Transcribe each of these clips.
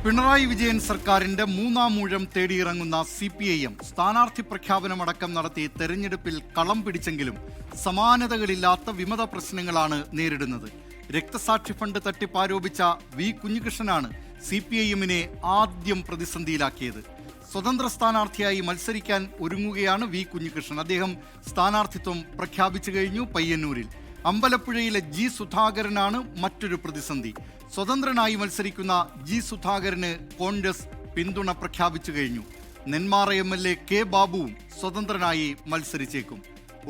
പിണറായി വിജയൻ സർക്കാരിന്റെ മൂന്നാം ഊഴം തേടിയിറങ്ങുന്ന CPIM സ്ഥാനാർത്ഥി പ്രഖ്യാപനമടക്കം നടത്തി തെരഞ്ഞെടുപ്പിൽ കളം പിടിച്ചെങ്കിലും സമാനതകളില്ലാത്ത വിമത പ്രശ്നങ്ങളാണ് നേരിടുന്നത്. രക്തസാക്ഷി ഫണ്ട് തട്ടിപ്പാരോപിച്ച വി കുഞ്ഞികൃഷ്ണനാണ് CPIMനെ ആദ്യം പ്രതിസന്ധിയിലാക്കിയത്. സ്വതന്ത്ര സ്ഥാനാർത്ഥിയായി മത്സരിക്കാൻ ഒരുങ്ങുകയാണ് വി കുഞ്ഞികൃഷ്ണൻ. അദ്ദേഹം സ്ഥാനാർത്ഥിത്വം പ്രഖ്യാപിച്ചു കഴിഞ്ഞു. പയ്യന്നൂരിൽ അമ്പലപ്പുഴയിലെ ജി സുധാകരനാണ് മറ്റൊരു പ്രതിസന്ധി. സ്വതന്ത്രനായി മത്സരിക്കുന്ന ജി സുധാകരന് കോൺഗ്രസ് പിന്തുണ പ്രഖ്യാപിച്ചു കഴിഞ്ഞു. നെന്മാറ MLA കെ ബാബുവും സ്വതന്ത്രനായി മത്സരിച്ചേക്കും.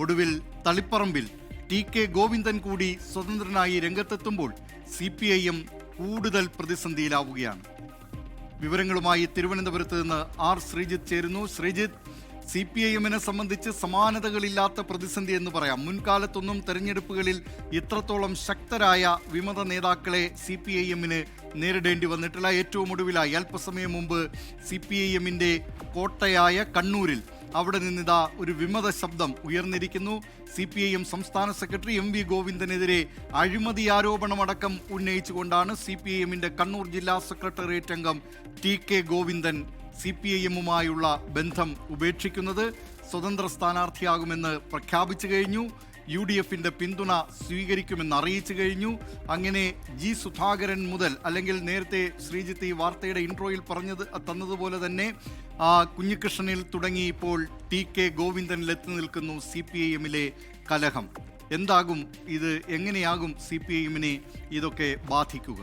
ഒടുവിൽ തളിപ്പറമ്പിൽ TK ഗോവിന്ദൻ കൂടി സ്വതന്ത്രനായി രംഗത്തെത്തുമ്പോൾ CPIM കൂടുതൽ പ്രതിസന്ധിയിലാവുകയാണ്. വിവരങ്ങളുമായി തിരുവനന്തപുരത്ത് നിന്ന് R ശ്രീജിത്ത് ചേരുന്നു. ശ്രീജിത്ത്, CPIMനെ സംബന്ധിച്ച് സമാനതകളില്ലാത്ത പ്രതിസന്ധി എന്ന് പറയാം. മുൻകാലത്തൊന്നും തെരഞ്ഞെടുപ്പുകളിൽ ഇത്രത്തോളം ശക്തരായ വിമത നേതാക്കളെ CPIMന് നേരിടേണ്ടി വന്നിട്ടില്ല. ഏറ്റവും ഒടുവിലായി അല്പസമയം മുമ്പ് CPIMന്റെ കോട്ടയായ കണ്ണൂരിൽ അവിടെ നിന്നിതാ ഒരു വിമത ശബ്ദം ഉയർന്നിരിക്കുന്നു. CPIM സംസ്ഥാന സെക്രട്ടറി MV ഗോവിന്ദനെതിരെ അഴിമതി ആരോപണമടക്കം ഉന്നയിച്ചുകൊണ്ടാണ് CPIMന്റെ കണ്ണൂർ ജില്ലാ സെക്രട്ടേറിയറ്റ് അംഗം TK ഗോവിന്ദൻ CPIMുമായുള്ള ബന്ധം ഉപേക്ഷിക്കുന്നത്. സ്വതന്ത്ര സ്ഥാനാർത്ഥിയാകുമെന്ന് പ്രഖ്യാപിച്ചു കഴിഞ്ഞു. UDFന്റെ പിന്തുണ സ്വീകരിക്കുമെന്ന് അറിയിച്ചു കഴിഞ്ഞു. അങ്ങനെ ജി സുധാകരൻ മുതൽ, അല്ലെങ്കിൽ നേരത്തെ ശ്രീജിത്ത് ഈ വാർത്തയുടെ ഇൻട്രോയിൽ തന്നതുപോലെ തന്നെ കുഞ്ഞികൃഷ്ണനിൽ തുടങ്ങി ഇപ്പോൾ TK ഗോവിന്ദനിലെത്തി നിൽക്കുന്നു CPIMലെ കലഹം. എന്താകും ഇത്? എങ്ങനെയാകും CPIMനെ ഇതൊക്കെ ബാധിക്കുക?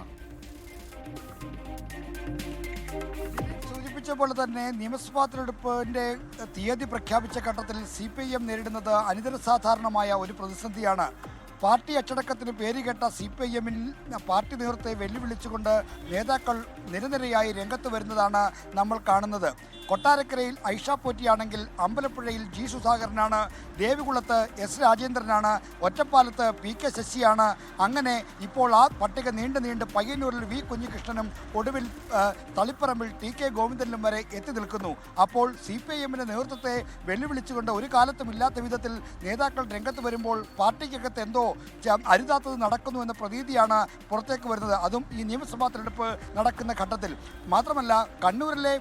പോലെ തന്നെ നിയമസഭാ തെരഞ്ഞെടുപ്പിന്റെ തീയതി പ്രഖ്യാപിച്ച ഘട്ടത്തിൽ CPIM നേരിടുന്നത് അനിതരസാധാരണമായ ഒരു പ്രതിസന്ധിയാണ്. പാർട്ടി അച്ചടക്കത്തിന് പേരുകേട്ട CPIMൽ പാർട്ടി നേതൃത്വത്തെ വെല്ലുവിളിച്ചുകൊണ്ട് നേതാക്കൾ നിരനിരയായി രംഗത്ത് വരുന്നതാണ് നമ്മൾ കാണുന്നത്. കൊട്ടാരക്കരയിൽ ഐഷ പോറ്റിയാണെങ്കിൽ അമ്പലപ്പുഴയിൽ ജി സുധാകരനാണ്, ദേവികുളത്ത് S രാജേന്ദ്രനാണ്, ഒറ്റപ്പാലത്ത് PK ശശിയാണ്. അങ്ങനെ ഇപ്പോൾ ആ പട്ടിക നീണ്ട് പയ്യന്നൂരിൽ വി കുഞ്ഞികൃഷ്ണനും ഒടുവിൽ തളിപ്പറമ്പിൽ TK ഗോവിന്ദനും വരെ എത്തി നിൽക്കുന്നു. അപ്പോൾ CPIMന്റെ നേതൃത്വത്തെ വെല്ലുവിളിച്ചുകൊണ്ട് ഒരു കാലത്തും ഇല്ലാത്ത വിധത്തിൽ നേതാക്കൾ രംഗത്ത് വരുമ്പോൾ പാർട്ടിക്കകത്ത് എന്തോ അരുതാത്തത് നടക്കുന്നു എന്ന പ്രതീതിയാണ് പുറത്തേക്ക് വരുന്നത്. അതും ഈ നിയമസഭാ തെരഞ്ഞെടുപ്പ് നടക്കുന്ന ഘട്ടത്തിൽ മാത്രമല്ല. കണ്ണൂരിലെ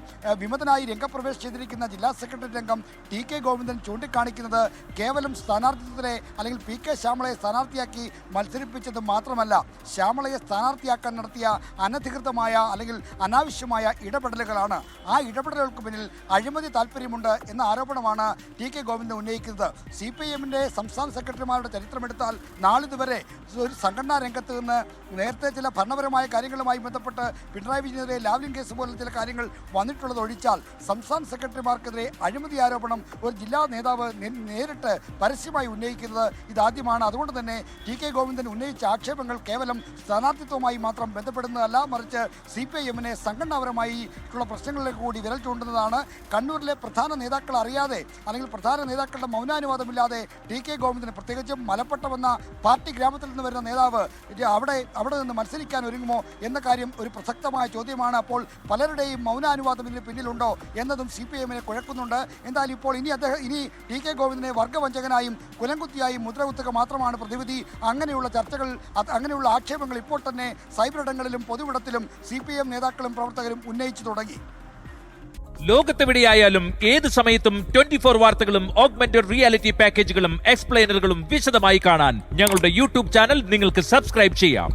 വിമതനായി രംഗപ്രവേശം ചെയ്തിരിക്കുന്ന ജില്ലാ സെക്രട്ടറി അംഗം TK ഗോവിന്ദൻ ചൂണ്ടിക്കാണിക്കുന്നത് കേവലം സ്ഥാനാർത്ഥിത്വത്തിലെ അല്ലെങ്കിൽ PK ശ്യാമളയെ സ്ഥാനാർത്ഥിയാക്കി മത്സരിപ്പിച്ചത് മാത്രമല്ല, ശ്യാമളയെ സ്ഥാനാർത്ഥിയാക്കാൻ നടത്തിയ അനധികൃതമായ അല്ലെങ്കിൽ അനാവശ്യമായ ഇടപെടലുകളാണ്. ആ ഇടപെടലുകൾക്ക് പിന്നിൽ അഴിമതി താല്പര്യമുണ്ട് എന്ന ആരോപണമാണ് TK ഗോവിന്ദൻ ഉന്നയിക്കുന്നത്. CPIMന്റെ സംസ്ഥാന സെക്രട്ടറിമാരുടെ ചരിത്രമെടുത്താൽ നാളിതുവരെ ഒരു സംഘടനാ രംഗത്ത് നിന്ന് നേരത്തെ ചില ഭരണപരമായ കാര്യങ്ങളുമായി ബന്ധപ്പെട്ട് പിണറായി വിജയനെതിരെ ലാവ്ലിൻ കേസ് പോലുള്ള ചില കാര്യങ്ങൾ വന്നിട്ടുള്ളത് ഒഴിച്ചാൽ സംസ്ഥാന സെക്രട്ടറിമാർക്കെതിരെ അഴിമതി ആരോപണം ഒരു ജില്ലാ നേതാവ് നേരിട്ട് പരസ്യമായി ഉന്നയിക്കുന്നത് ഇതാദ്യമാണ്. അതുകൊണ്ട് തന്നെ TK ഗോവിന്ദൻ ഉന്നയിച്ച ആക്ഷേപങ്ങൾ കേവലം സ്ഥാനാർത്ഥിത്വമായി മാത്രം ബന്ധപ്പെടുന്നതല്ല, മറിച്ച് CPIMനെ സംഘടനാപരമായിട്ടുള്ള പ്രശ്നങ്ങളിലേക്ക് കൂടി വിരൽ ചൂണ്ടുന്നതാണ്. കണ്ണൂരിലെ പ്രധാന നേതാക്കൾ അറിയാതെ അല്ലെങ്കിൽ പ്രധാന നേതാക്കളുടെ മൗനാനുവാദമില്ലാതെ TK ഗോവിന്ദന്, പ്രത്യേകിച്ചും മലപ്പട്ടമെന്ന പാർട്ടി ഗ്രാമത്തിൽ നിന്ന് വരുന്ന നേതാവ് അവിടെ നിന്ന് മത്സരിക്കാൻ ഒരുങ്ങുമോ എന്ന കാര്യം ഒരു പ്രസക്തമായ ചോദ്യമാണ്. അപ്പോൾ പലരുടെയും മൗനാനുവാദം ഇതിന് പിന്നിലുണ്ടോ എന്നതും CPIMനെ കുഴക്കുന്നുണ്ട്. എന്തായാലും ഇപ്പോൾ ഇനി TK ഗോവിന്ദനെ വർഗവഞ്ചകനായും കുലംകുത്തിയായും മുദ്രകുത്തുക മാത്രമാണ് പ്രതിവിധി. അങ്ങനെയുള്ള ചർച്ചകൾ, അങ്ങനെയുള്ള ആക്ഷേപങ്ങൾ ഇപ്പോൾ തന്നെ സൈബറിടങ്ങളിലും പൊതുവിടത്തിലും CPIM നേതാക്കളും പ്രവർത്തകരും ഉന്നയിച്ചു തുടങ്ങി. ലോകത്തെവിടെയായാലും ഏത് സമയത്തും 24 വാർത്തകളും ഓഗ്മെന്റഡ് റിയാലിറ്റി പാക്കേജുകളും എക്സ്പ്ലെയിനറുകളും വിശദമായി കാണാൻ ഞങ്ങളുടെ YouTube ചാനൽ നിങ്ങൾക്ക് സബ്സ്ക്രൈബ് ചെയ്യാം.